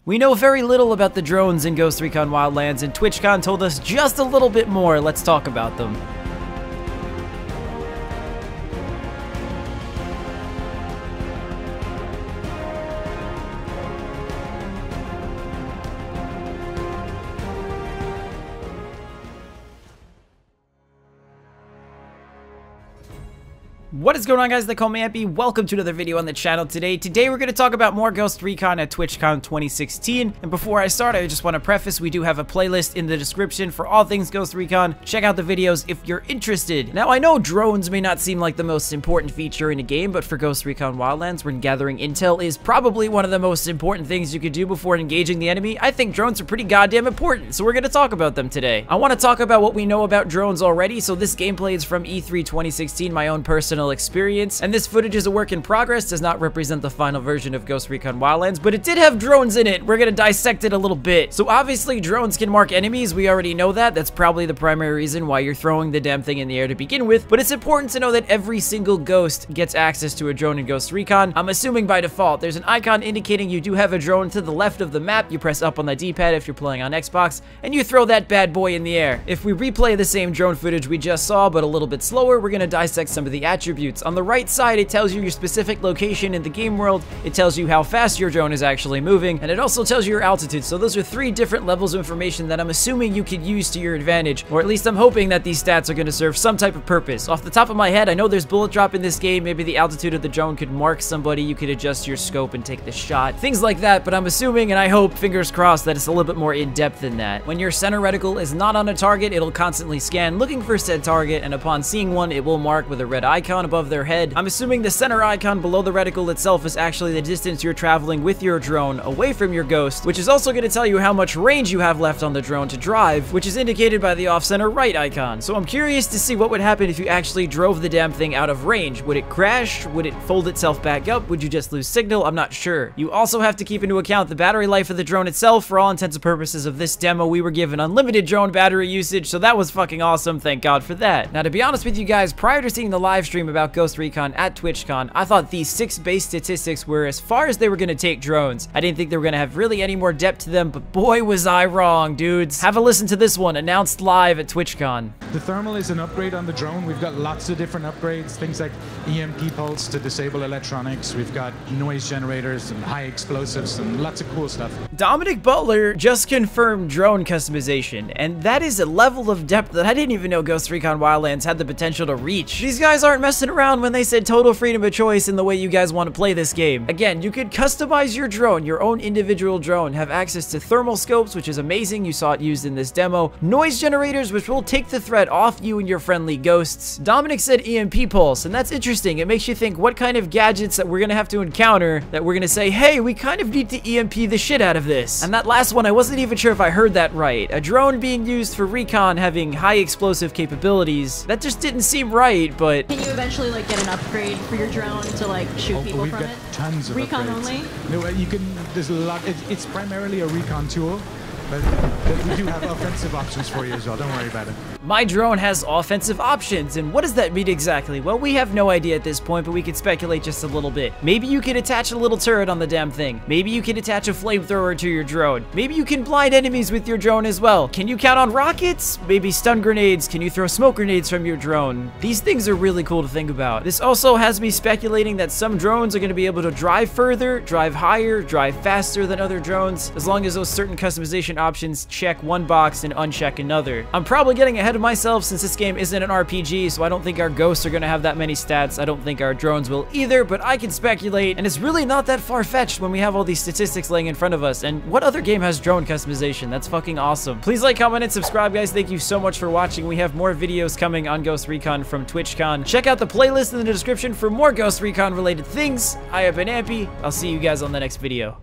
We know very little about the drones in Ghost Recon Wildlands, and TwitchCon told us just a little bit more. Let's talk about them. What is going on, guys? They call me Ampy. Welcome to another video on the channel today. Today we're going to talk about more Ghost Recon at TwitchCon 2016. And before I start, I just want to preface, we do have a playlist in the description for all things Ghost Recon. Check out the videos if you're interested. Now, I know drones may not seem like the most important feature in a game, but for Ghost Recon Wildlands, when gathering intel is probably one of the most important things you could do before engaging the enemy. I think drones are pretty goddamn important, so we're going to talk about them today. I want to talk about what we know about drones already. So this gameplay is from E3 2016, my own personal experience, and this footage is a work in progress, does not represent the final version of Ghost Recon Wildlands, but it did have drones in it. We're gonna dissect it a little bit. So obviously drones can mark enemies, we already know that. That's probably the primary reason why you're throwing the damn thing in the air to begin with, but it's important to know that every single ghost gets access to a drone in Ghost Recon. I'm assuming by default. There's an icon indicating you do have a drone to the left of the map. You press up on the D-pad if you're playing on Xbox, and you throw that bad boy in the air. If we replay the same drone footage we just saw, but a little bit slower, we're gonna dissect some of the attributes. On the right side, it tells you your specific location in the game world, it tells you how fast your drone is actually moving, and it also tells you your altitude. So those are three different levels of information that I'm assuming you could use to your advantage, or at least I'm hoping that these stats are going to serve some type of purpose. Off the top of my head, I know there's bullet drop in this game, maybe the altitude of the drone could mark somebody, you could adjust your scope and take the shot, things like that, but I'm assuming, and I hope, fingers crossed, that it's a little bit more in-depth than that. When your center reticle is not on a target, it'll constantly scan looking for said target, and upon seeing one, it will mark with a red icon above their head. I'm assuming the center icon below the reticle itself is actually the distance you're traveling with your drone away from your ghost, which is also going to tell you how much range you have left on the drone to drive, which is indicated by the off-center right icon. So I'm curious to see what would happen if you actually drove the damn thing out of range. Would it crash? Would it fold itself back up? Would you just lose signal? I'm not sure. You also have to keep into account the battery life of the drone itself. For all intents and purposes of this demo, we were given unlimited drone battery usage, so that was fucking awesome. Thank God for that. Now, to be honest with you guys, prior to seeing the live stream about Ghost Recon at TwitchCon, I thought these 6 base statistics were as far as they were going to take drones. I didn't think they were going to have really any more depth to them, but boy was I wrong, dudes. Have a listen to this one, announced live at TwitchCon. The thermal is an upgrade on the drone. We've got lots of different upgrades, things like EMP pulse to disable electronics. We've got noise generators and high explosives and lots of cool stuff. Dominic Butler just confirmed drone customization, and that is a level of depth that I didn't even know Ghost Recon Wildlands had the potential to reach. These guys aren't messing around when they said total freedom of choice in the way you guys want to play this game. Again, you could customize your drone, your own individual drone, have access to thermal scopes, which is amazing. You saw it used in this demo. Noise generators, which will take the threat off you and your friendly ghosts. Dominic said EMP pulse, and that's interesting. It makes you think what kind of gadgets that we're gonna have to encounter that we're gonna say, hey, we kind of need to EMP the shit out of this. And that last one, I wasn't even sure if I heard that right. A drone being used for recon having high explosive capabilities, that just didn't seem right, but... Can you eventually like get an upgrade for your drone to like shoot people from it? Tons of recon upgrades. only? No, you can, there's a lot, it's primarily a recon tool, but we do have offensive options for you as well, don't worry about it. My drone has offensive options, and what does that mean exactly? Well, we have no idea at this point, but we could speculate just a little bit. Maybe you could attach a little turret on the damn thing. Maybe you could attach a flamethrower to your drone. Maybe you can blind enemies with your drone as well. Can you count on rockets? Maybe stun grenades? Can you throw smoke grenades from your drone? These things are really cool to think about. This also has me speculating that some drones are going to be able to drive further, drive higher, drive faster than other drones, as long as those certain customization options check one box and uncheck another. I'm probably getting ahead of myself since this game isn't an RPG, so I don't think our ghosts are going to have that many stats. I don't think our drones will either, but I can speculate, and it's really not that far-fetched when we have all these statistics laying in front of us. And what other game has drone customization? That's fucking awesome. Please like, comment, and subscribe, guys. Thank you so much for watching. We have more videos coming on Ghost Recon from TwitchCon. Check out the playlist in the description for more Ghost Recon related things. I have been Ampy. I'll see you guys on the next video.